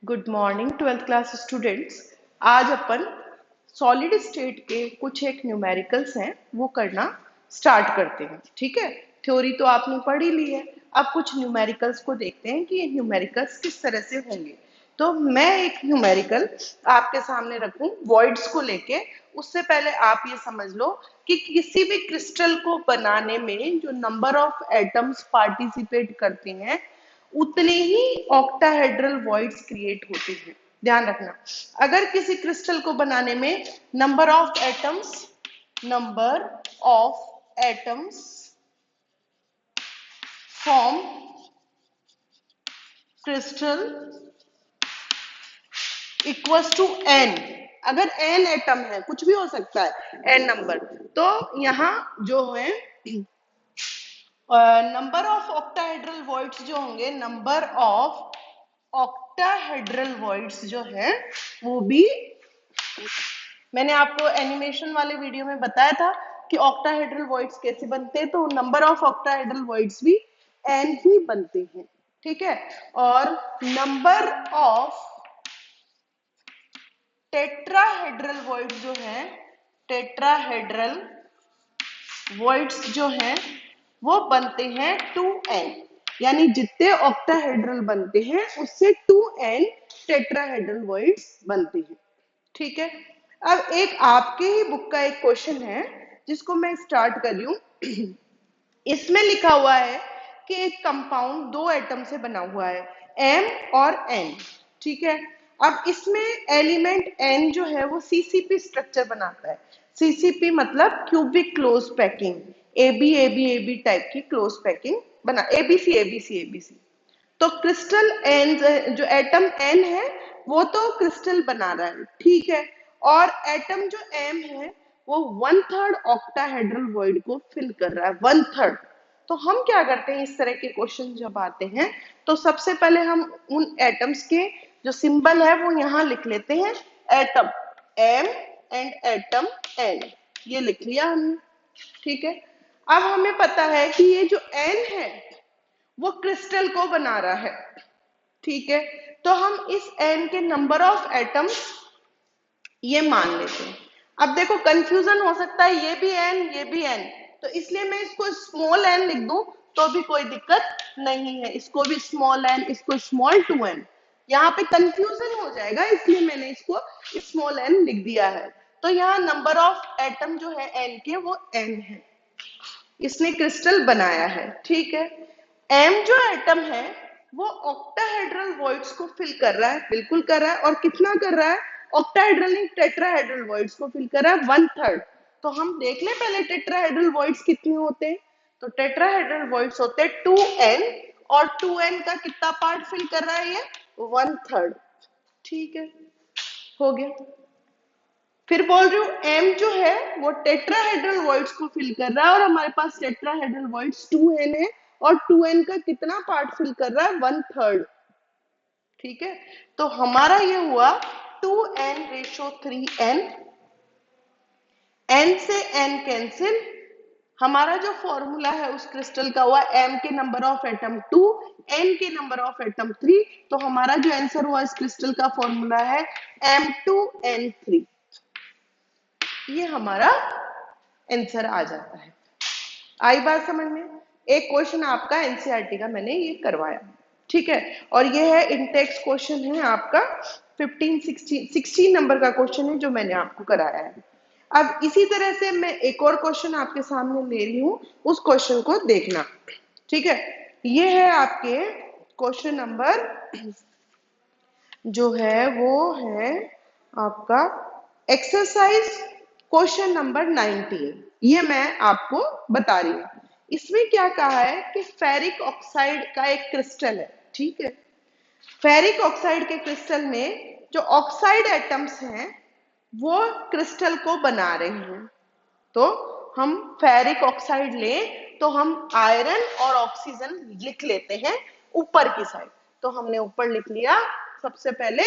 Good morning 12th class students. आज अपन solid state के कुछ एक न्यूमेरिकल्स हैं वो करना स्टार्ट करते हैं। ठीक है, थ्योरी तो आपने पढ़ ही ली है। अब कुछ न्यूमेरिकल्स को देखते हैं कि ये न्यूमेरिकल्स किस तरह से होंगे। तो मैं एक न्यूमेरिकल आपके सामने रखूं वॉइड्स को लेके। उससे पहले आप ये समझ लो कि किसी भी क्रिस्टल को बनाने में जो नंबर ऑफ एटम्स पार्टिसिपेट करते हैं उतने ही ऑक्टाहेड्रल वॉइड्स क्रिएट होते हैं। ध्यान रखना, अगर किसी क्रिस्टल को बनाने में number of atoms form crystal equals to n. अगर एन एटम है, कुछ भी हो सकता है एन नंबर, तो यहाँ जो है नंबर ऑफ ऑक्टाहेड्रल वॉइड्स जो होंगे, नंबर ऑफ ऑक्टाहेड्रल वॉइड्स जो है वो भी, मैंने आपको एनिमेशन वाले वीडियो में बताया था कि ऑक्टाहेड्रल वॉइड्स कैसे बनते हैं। तो नंबर ऑफ ऑक्टाहेड्रल वॉइड्स भी एन ही बनते हैं। ठीक है, और नंबर ऑफ टेट्राहेड्रल वॉइड्स जो है, टेट्राहेड्रल वॉइड्स जो हैं वो बनते हैं 2n, यानी जितने ऑक्टाहेड्रल बनते हैं उससे 2n टेट्राहेड्रल वॉइड्स बनते हैं। ठीक है, अब एक आपके ही बुक का एक क्वेश्चन है जिसको मैं स्टार्ट कर रही हूं। इसमें लिखा हुआ है कि एक कंपाउंड दो एटम से बना हुआ है, m और n। ठीक है, अब इसमें एलिमेंट n जो है वो सीसीपी स्ट्रक्चर बनाता है। सीसीपी मतलब cubic close packing, AB AB AB type की क्लोज पैकिंग बना, एबीसी एबीसी एबीसी। तो क्रिस्टल एन जो एटम एन है वो तो क्रिस्टल बना रहा है, ठीक है, और एटम जो एम है वो 1/3 ऑक्टाहेड्रल वॉइड को फिल कर रहा है, 1/3। तो हम क्या करते हैं, इस तरह के क्वेश्चन जब आते हैं तो सबसे पहले हम उन एटम्स के जो सिंबल है वो यहाँ लिख लेते हैं, atom m and atom n, ये लिख लिया हमने। ठीक है, अब हमें पता है कि ये जो एन है वो क्रिस्टल को बना रहा है। ठीक है, तो हम इस एन के नंबर ऑफ एटम्स ये मान लेते हैं। अब देखो कंफ्यूजन हो सकता है, ये भी एन ये भी एन, तो इसलिए मैं इसको स्मॉल एन लिख दूं तो भी कोई दिक्कत नहीं है, इसको भी स्मॉल एन, इसको स्मॉल 2n। यहाँ पे कंफ्यूजन हो जाएगा इसलिए मैंने इसको स्मॉल एन लिख दिया है। तो यहाँ नंबर ऑफ एटम जो है एन के वो एन है, इसने क्रिस्टल बनाया है। ठीक है, एम जो एटम है वो ऑक्टाहेड्रल वॉइड्स को फिल कर रहा है, बिल्कुल कर रहा है, और कितना कर रहा है, ऑक्टाहेड्रल नहीं टेट्राहेड्रल वॉइड्स को फिल कर रहा है 1/3। तो हम देख लें पहले टेट्राहेड्रल वॉइड्स कितने होते हैं। तो टेट्राहेड्रल वॉइड्स होते हैं 2n, और 2n का कितना पार्ट फिल कर रहा है ये, 1/3। ठीक है, हो गया। फिर बोल रही हूँ एम जो है वो टेट्राहेड्रल वॉइड्स को फिल कर रहा है, और हमारे पास टेट्राहेड्रल वॉइड्स 2n है, और 2n का कितना पार्ट फिल कर रहा है, 1/3। ठीक है, तो हमारा ये हुआ 2n/3n, n से n कैंसिल, हमारा जो फॉर्मूला है उस क्रिस्टल का हुआ m के नंबर ऑफ एटम 2, n के नंबर ऑफ एटम 3, तो हमारा जो आंसर हुआ इस क्रिस्टल का फॉर्मूला है m2n3। ये हमारा आंसर आ जाता है। आई बात समझ में? एक क्वेश्चन आपका एनसीईआरटी का मैंने ये करवाया, ठीक है, और ये है इंटेक्स क्वेश्चन है आपका 16 नंबर का क्वेश्चन है जो मैंने आपको कराया है। अब इसी तरह से मैं एक और क्वेश्चन आपके सामने ले रही हूँ, उस क्वेश्चन को देखना। ठीक है, ये है आपके क्वेश्चन नंबर जो है वो है आपका एक्सरसाइज क्वेश्चन नंबर 19। ये मैं आपको बता रही हूँ। इसमें क्या कहा है कि फेरिक ऑक्साइड का एक क्रिस्टल है। ठीक है, फेरिक ऑक्साइड के क्रिस्टल में जो ऑक्साइड एटम्स हैं वो क्रिस्टल को बना रहे हैं। तो हम फेरिक ऑक्साइड लें तो हम आयरन और ऑक्सीजन लिख लेते हैं ऊपर की साइड। तो हमने ऊपर लिख लिया सबसे पहले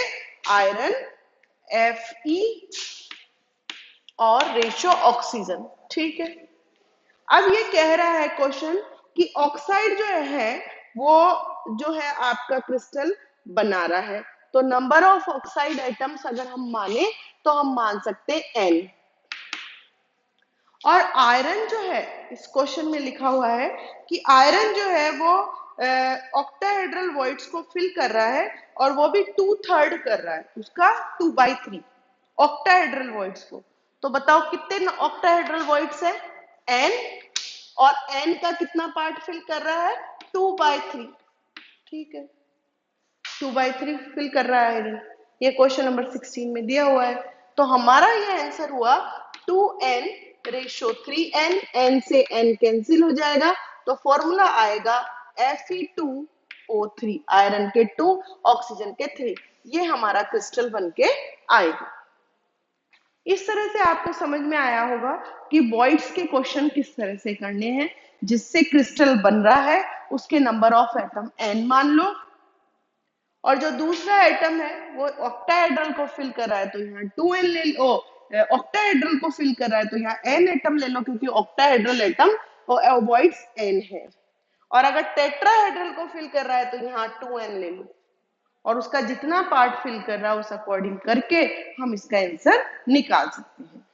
आयरन Fe और रेशो ऑक्सीजन। ठीक है, अब ये कह रहा है क्वेश्चन कि ऑक्साइड जो है वो जो है आपका क्रिस्टल बना रहा है। तो नंबर ऑफ ऑक्साइड एटम्स अगर हम माने तो हम मान सकते हैं n। और आयरन जो है, इस क्वेश्चन में लिखा हुआ है कि आयरन जो है वो ऑक्टाहेड्रल वॉइड्स को फिल कर रहा है, और वो भी 2/3 कर रहा है उसका 2/3 ऑक्टाहेड्रल वॉइड्स को। तो बताओ कितने ऑक्टाहेड्रल वॉइड्स है? n, और n का कितना पार्ट फिल कर रहा है? 2/3। ठीक है, 2/3 फिल कर रहा है आयरन। ये क्वेश्चन नंबर 16 में दिया हुआ है। तो हमारा ये आंसर हुआ 2n/3n, n से n कैंसिल हो जाएगा, तो फॉर्मूला आएगा Fe2O3, आयरन के 2, ऑक्सीजन के 3। ये हमारा क्रिस्टल बन के आएगा। इस तरह से आपको समझ में आया होगा कि वॉइड्स के क्वेश्चन किस तरह से करने हैं। जिससे क्रिस्टल बन रहा है उसके नंबर ऑफ एटम n मान लो, और जो दूसरा एटम है वो ऑक्टाहेड्रल को फिल कर रहा है तो यहाँ 2n ले लो, ऑक्टाहेड्रल को फिल कर रहा है तो यहाँ n एटम ले लो, क्योंकि ऑक्टाहेड्रल एटम वॉइड्स n है। और अगर टेट्राहेड्रल को फिल कर रहा है तो यहाँ 2n ले लो, और उसका जितना पार्ट फिल कर रहा है उस अकॉर्डिंग करके हम इसका आंसर निकाल सकते हैं।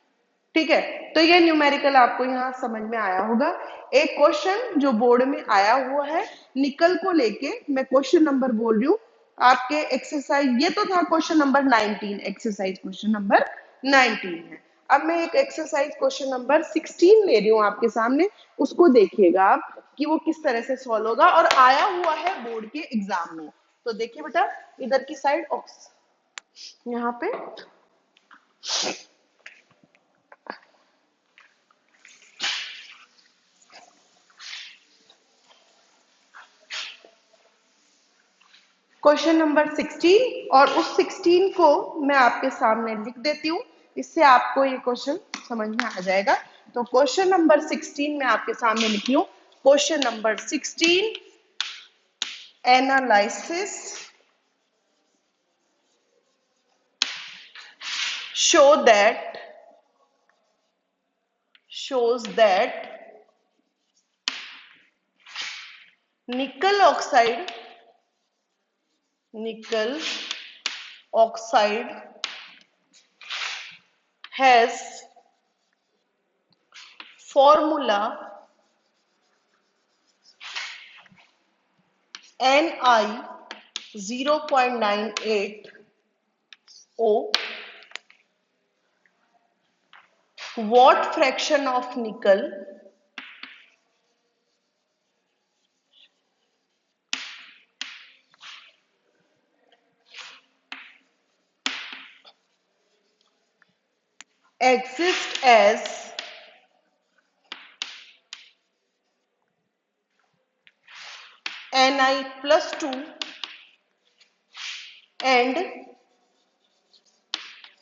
ठीक है, तो ये न्यूमेरिकल आपको यहाँ समझ में आया होगा। एक क्वेश्चन जो बोर्ड में आया हुआ है निकल को लेके, मैं क्वेश्चन नंबर बोल रही हूँ आपके एक्सरसाइज, ये तो था question number 19, exercise question number 19 है। अब मैं एक एक्सरसाइज क्वेश्चन नंबर 16 ले रही हूँ आपके सामने, उसको देखिएगा आप कि वो किस तरह से सॉल्व होगा, और आया हुआ है बोर्ड के एग्जाम में। तो देखिए बेटा, इधर की साइड यहाँ पे क्वेश्चन नंबर 16, और उस 16 को मैं आपके सामने लिख देती हूँ, इससे आपको ये क्वेश्चन समझ में आ जाएगा। तो क्वेश्चन नंबर 16 मैं आपके सामने लिखी हूँ। Question number 16, analysis shows that nickel oxide has formula Ni 0.98 O. What fraction of nickel exists as Ni+2 and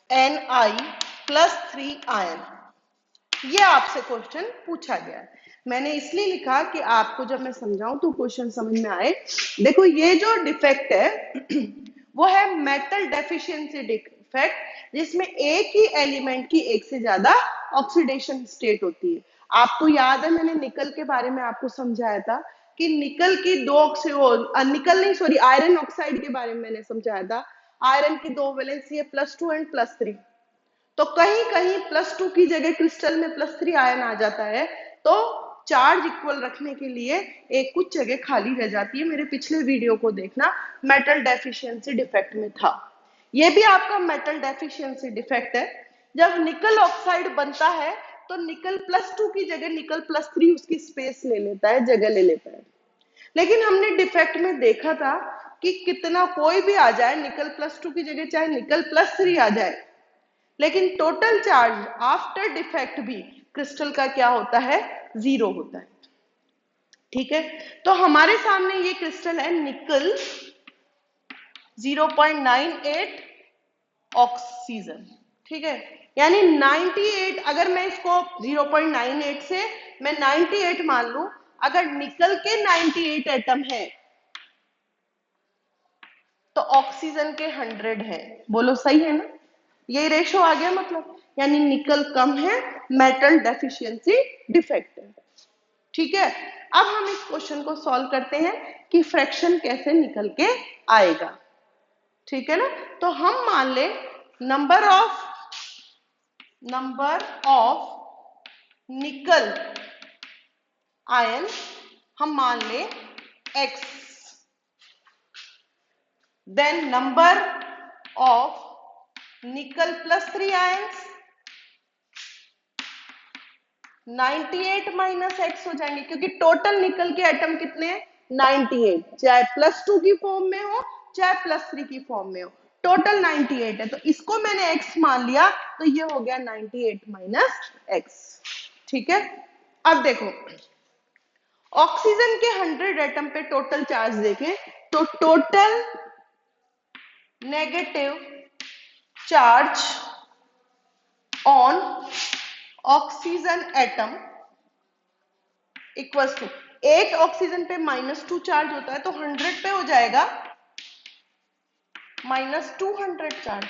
Ni+3 ion? ये आपसे क्वेश्चन पूछा गया है। मैंने इसलिए लिखा कि आपको जब मैं समझाऊं तो क्वेश्चन समझ में आए। देखो, ये जो डिफेक्ट है वो है मेटल डेफिशिएंसी डिफेक्ट, जिसमें एक ही एलिमेंट की एक से ज्यादा ऑक्सीडेशन स्टेट होती है। आपको याद है मैंने निकल के बारे में आपको समझाया था कि निकल की आयरन ऑक्साइड के बारे में मैंने समझाया था। आयरन की दो वैलेंसी है, +2 एंड +3। तो कहीं कहीं +2 की जगह क्रिस्टल में +3 आयन आ जाता है, तो चार्ज इक्वल रखने के लिए एक कुछ जगह खाली रह जाती है। मेरे पिछले वीडियो को देखना, मेटल डेफिशिएंसी डिफेक्ट में था। ये भी आपका मेटल डेफिशिएंसी डिफेक्ट है। जब निकल ऑक्साइड बनता है तो निकल +2 की जगह निकल +3 उसकी स्पेस ले लेता है, जगह ले लेता है। लेकिन हमने डिफेक्ट में देखा था कि कितना कोई भी आ जाए, निकल +2 की जगह चाहे निकल +3 आ जाए, लेकिन टोटल चार्ज आफ्टर डिफेक्ट भी क्रिस्टल का क्या होता है? 0 होता है। ठीक है, तो हमारे सामने ये क्रिस्टल है निकल 0.98 ऑक्सीजन। ठीक है, यानी 98, अगर मैं इसको 0.98 से मैं 98 मान लूं, अगर निकल के 98 एटम है तो ऑक्सीजन के 100 है। बोलो सही है ना? ये रेशो आ गया मतलब, यानी निकल कम है, मेटल डेफिशिएंसी डिफेक्ट है। ठीक है, अब हम इस क्वेश्चन को सॉल्व करते हैं कि फ्रैक्शन कैसे निकल के आएगा। ठीक है ना। तो हम मान ले नंबर ऑफ निकल आयन हम मान ले x, then number of nickel plus 3 ions 98 minus x हो जाएंगे, क्योंकि टोटल निकल के एटम कितने हैं 98, चाहे +2 की फॉर्म में हो चाहे +3 की फॉर्म में हो, टोटल 98 है। तो इसको मैंने x मान लिया, तो ये हो गया 98 माइनस एक्स। ठीक है। अब देखो ऑक्सीजन के 100 एटम पे टोटल चार्ज देखें तो total negative charge on oxygen atom equals to, एक ऑक्सीजन पे -2 चार्ज होता है तो 100 पे हो जाएगा -200 चार्ज।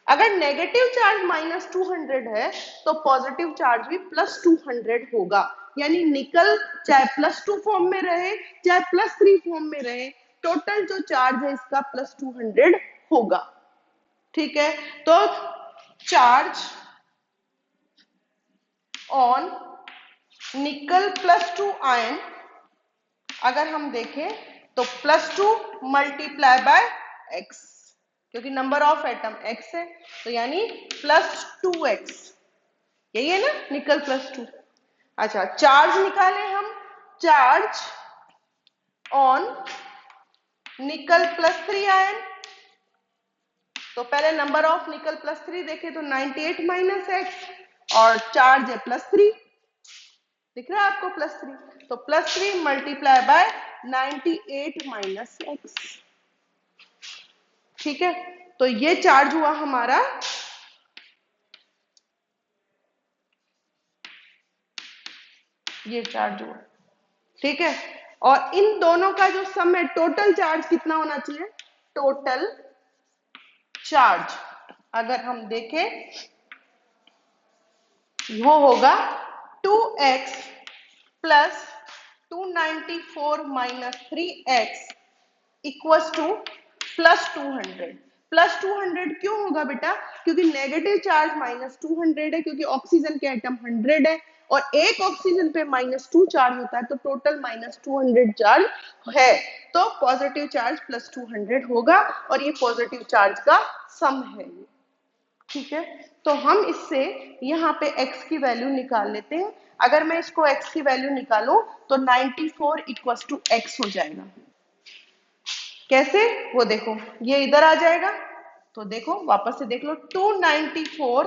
अगर नेगेटिव चार्ज -200 है तो पॉजिटिव चार्ज भी +200 होगा, यानी निकल चाहे +2 फॉर्म में रहे चाहे +3 फॉर्म में रहे, टोटल जो चार्ज है इसका +200 होगा। ठीक है। तो चार्ज ऑन निकल +2 आयन अगर हम देखें तो +2 मल्टीप्लाई बाय x, क्योंकि नंबर ऑफ एटम x है तो यानी +2x, यही है ना निकल +2। अच्छा चार्ज निकाले हम, चार्ज ऑन निकल +3 आयन, तो पहले नंबर ऑफ निकल +3 देखे तो 98 माइनस एक्स और चार्ज है +3, दिख रहा है आपको +3, तो +3 मल्टीप्लाई बाय 98 माइनस एक्स। ठीक है। तो ये चार्ज हुआ हमारा ये चार्ज हुआ। ठीक है। और इन दोनों का जो सम है टोटल चार्ज कितना होना चाहिए, टोटल चार्ज अगर हम देखें वो होगा 2x plus 294 minus 3x equals to +200। +200 क्यों होगा बेटा, क्योंकि नेगेटिव चार्ज -200 है, क्योंकि ऑक्सीजन के एटम 100 है और एक ऑक्सीजन पे -2 चार्ज होता है तो टोटल -200 चार्ज है, तो पॉजिटिव चार्ज +200 होगा और ये पॉजिटिव चार्ज का सम है। ठीक है। तो हम इससे यहाँ पे x की वैल्यू निकाल लेते हैं। अगर मैं इसको x की वैल्यू निकालूं तो 94 इक्वल्स टू x हो जाएगा। कैसे, वो देखो ये इधर आ जाएगा, तो देखो वापस से देख लो 294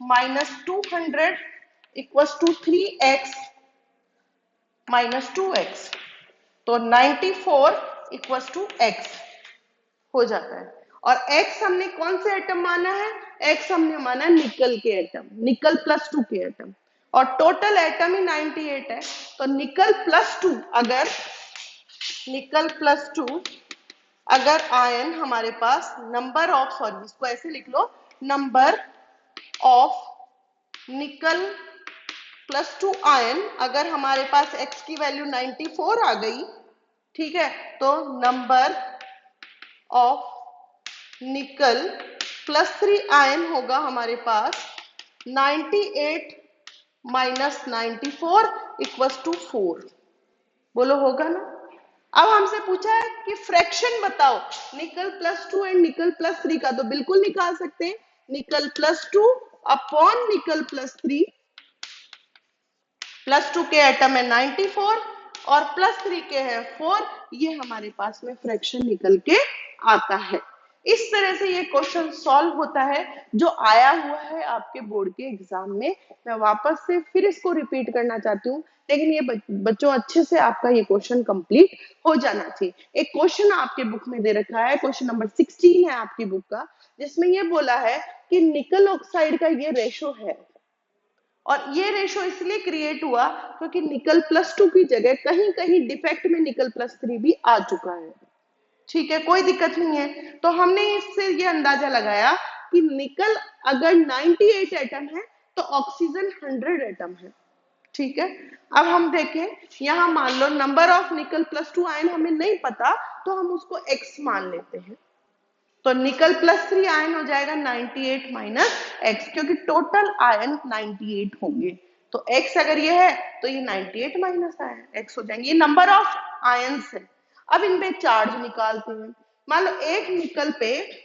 minus 200 equals to 3x minus 2x, तो 94 इक्वल्स टू x हो जाता है। और x हमने कौन से एटम माना है, x हमने माना निकल के एटम, निकल +2 के एटम, और टोटल एटम ही 98 है, तो निकल +2 अगर निकल +2 अगर आयन हमारे पास नंबर ऑफ, सॉरी इसको ऐसे लिख लो, नंबर ऑफ निकल +2 आयन अगर हमारे पास x की वैल्यू 94 आ गई, ठीक है, तो नंबर ऑफ निकल +3 आयन होगा हमारे पास 98 माइनस 94 इक्वल्स टू 4। बोलो होगा ना। अब हमसे पूछा है कि फ्रैक्शन बताओ निकल +2 एंड निकल +3 का, तो बिल्कुल निकाल सकते हैं, निकल +2 अपॉन निकल +3, +2 के एटम है 94 और +3 के है 4, ये हमारे पास में फ्रैक्शन निकल के आता है। इस तरह से ये क्वेश्चन सॉल्व होता है जो आया हुआ है आपके बोर्ड के एग्जाम में। मैं वापस से फिर इसको रिपीट करना चाहती हूँ, लेकिन ये बच्चों अच्छे से आपका ये क्वेश्चन कंप्लीट हो जाना चाहिए। एक क्वेश्चन आपके बुक में दे रखा है, क्वेश्चन नंबर 16 है आपकी बुक का, जिसमें ये बोला है कि निकल ऑक्साइड का ये रेशो है, और ये रेशो इसलिए क्रिएट हुआ क्योंकि निकल +2 की जगह कहीं कहीं डिफेक्ट में निकल +3 भी आ चुका है। ठीक है, कोई दिक्कत नहीं है। तो हमने इससे ये अंदाजा लगाया कि निकल अगर 98 एटम है तो ऑक्सीजन 100 एटम है। ठीक है। अब हम देखें, यहां मान लो नंबर ऑफ निकल +2 आयन हमें नहीं पता, तो हम उसको x मान लेते हैं। तो निकल +3 आयन हो जाएगा 98 माइनस x, क्योंकि टोटल आयन 98 होंगे। तो x अगर ये है तो ये 98 माइनस आयन x हो जाएंगे। ये नंबर ऑफ आयंस है। अब इन पे चार्ज निकालते हैं। मान लो एक निकल पे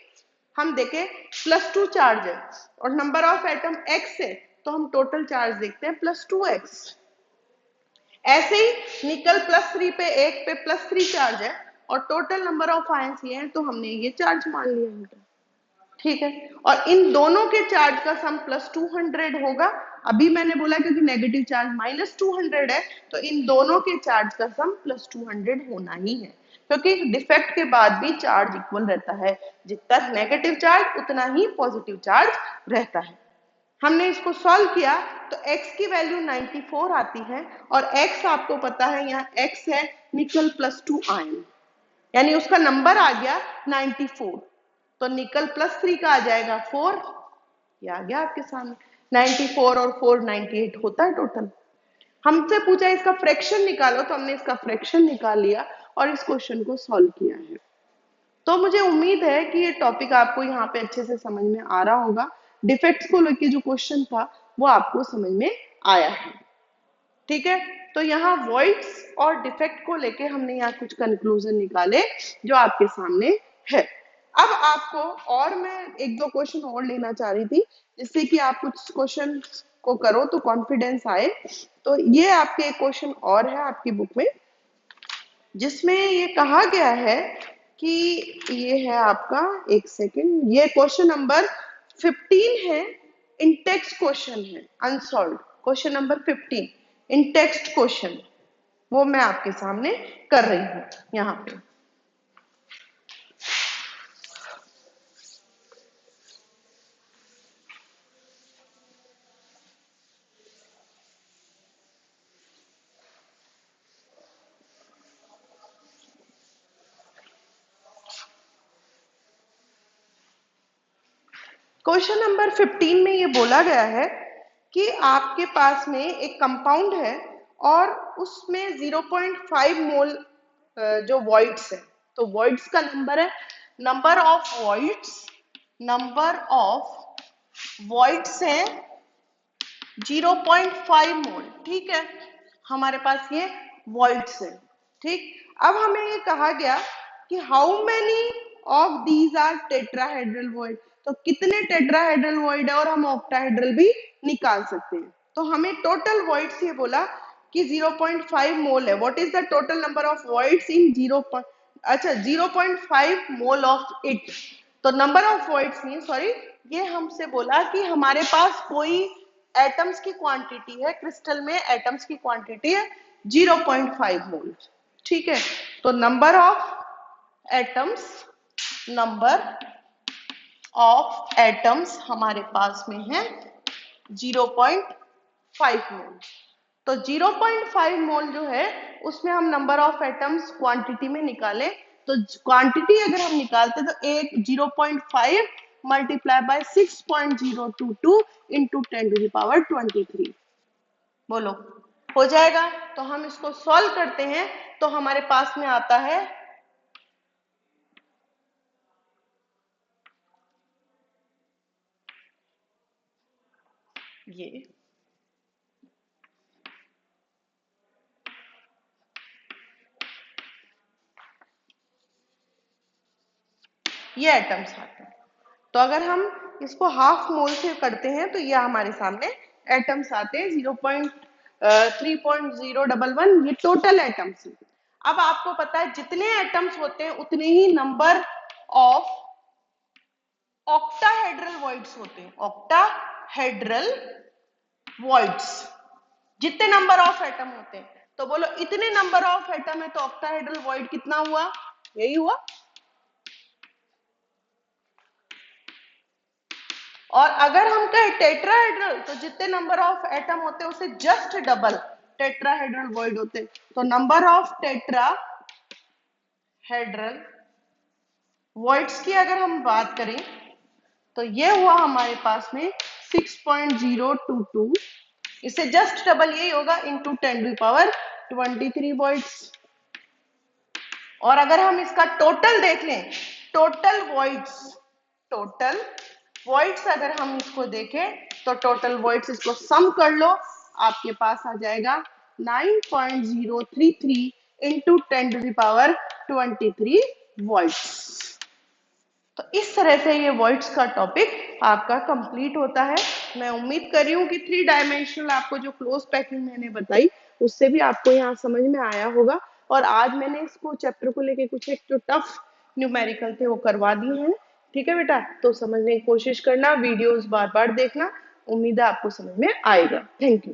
हम देखें +2 चार्ज है और नंबर ऑफ एटम x है, तो हम टोटल चार्ज देखते हैं +2x। ऐसे ही निकल +3 पे एक पे +3 चार्ज है और टोटल नंबर ऑफ आयंस ये है, तो हमने ये चार्ज मान लिया उनका। ठीक है, और इन दोनों के चार्ज का सम +200 होगा। अभी मैंने बोला क्योंकि नेगेटिव चार्ज -200 है, तो इन दोनों के चार्ज का सम +200 होना ही है, क्योंकि डिफेक्ट के बाद भी चार्ज इक्वल रहता है। जितना नेगेटिव चार्ज उतना ही पॉजिटिव चार्ज रहता है। हमने इसको सॉल्व किया तो x की वैल्यू 94 आती है और x आपको पता है यहाँ x है निकल +2 आयन, यानी उसका नंबर आ गया 94। तो निकल +3 का आ जाएगा 4, ये आ गया आपके सामने। 94 और 4 98 होता है टोटल। हमसे पूछा इसका फ्रैक्शन निकालो, तो हमने इसका फ्रैक्शन निकाल लिया और इस क्वेश्चन को सॉल्व किया है। तो मुझे उम्मीद है कि ये टॉपिक आपको यहाँ पे अच्छे से समझ में आ रहा होगा। डिफेक्ट्स को लेके जो क्वेश्चन था वो आपको समझ में आया है। ठीक है, तो यहाँ वॉइड्स और डिफेक्ट को लेके हमने यहाँ कुछ कंक्लूजन निकाले जो आपके सामने है। अब आपको और मैं एक दो क्वेश्चन और लेना चाह रही थी, जिससे कि आप कुछ क्वेश्चन को करो तो कॉन्फिडेंस आए। तो ये आपके एक क्वेश्चन और है आपकी बुक में, जिसमें ये कहा गया है कि ये है आपका, एक सेकेंड, ये क्वेश्चन नंबर 15 है, इन टेक्स्ट क्वेश्चन है, अनसॉल्व क्वेश्चन नंबर 15 इन टेक्स्ट क्वेश्चन, वो मैं आपके सामने कर रही हूं यहाँ पे। क्वेश्चन नंबर 15 में ये बोला गया है कि आपके पास में एक कंपाउंड है और उसमें 0.5 मोल जो वॉइड्स है, तो वॉइड्स का नंबर है, नंबर ऑफ वॉइड्स है 0.5 मोल। ठीक है, हमारे पास ये वॉइड्स है। ठीक, अब हमें ये कहा गया कि how many of these are tetrahedral void, तो कितने टेट्राहेड्रल वॉइड है, और हम ऑक्टाहेड्रल भी निकाल सकते हैं। तो हमें टोटल वॉइड्स ये बोला कि 0.5 मोल है। What is the total number of voids in 0.5 mole of it. तो नंबर ऑफ वॉइड्स नहीं, सॉरी, ये हमसे बोला कि हमारे पास कोई एटम्स की क्वांटिटी है, क्रिस्टल में एटम्स की क्वांटिटी है 0.5 मोल। ठीक है, तो नंबर ऑफ एटम्स हमारे पास में है 0.5 मोल। तो 0.5 मोल जो है उसमें हम नंबर ऑफ एटम्स क्वांटिटी में निकाले, तो क्वांटिटी अगर हम निकालते तो एक 0.5 मल्टीप्लाई बाय 6.022 इंटू 10⁻23, बोलो हो जाएगा। तो हम इसको सॉल्व करते हैं तो हमारे पास में आता है ये एटम्स आते हैं। तो अगर हम इसको हाफ मोल से करते हैं तो ये हमारे सामने एटम्स आते हैं 0.3.011, ये टोटल एटम्स है। अब आपको पता है जितने एटम्स होते हैं उतने ही नंबर ऑफ ऑक्टाहेड्रल वॉइड्स होते हैं। ऑक्टाहेड्रल वॉइड्स, जितने नंबर ऑफ एटम होते हैं, तो बोलो इतने नंबर ऑफ एटम है तो ऑक्टाहेड्रल वॉइड कितना हुआ, यही हुआ। और अगर हम कहें टेट्राहेड्रल, तो जितने नंबर ऑफ एटम होते हैं उसे जस्ट डबल टेट्राहेड्रल वॉइड होते हैं। तो नंबर ऑफ टेट्राहेड्रल वॉइड्स की अगर हम बात करें तो ये हुआ हमारे पास में 6.022, इससे जस्ट डबल यही होगा इंटू 10⁻23 वॉइड्स। और अगर हम इसका टोटल देख लें टोटल वॉइड्स अगर हम इसको देखें तो टोटल वॉइड्स, इसको सम कर लो, आपके पास आ जाएगा 9.033 इंटू 10⁻23 वॉइड्स। तो इस तरह से ये वॉइड्स का टॉपिक आपका कंप्लीट होता है। मैं उम्मीद कर रही हूँ कि 3 डायमेंशनल आपको जो क्लोज पैकिंग मैंने बताई उससे भी आपको यहाँ समझ में आया होगा। और आज मैंने इसको चैप्टर को लेके कुछ एक जो टफ न्यूमेरिकल थे वो करवा दिए हैं। ठीक है बेटा, तो समझने की कोशिश करना, वीडियोस बार बार देखना, उम्मीद है आपको समझ में आएगा। Thank you.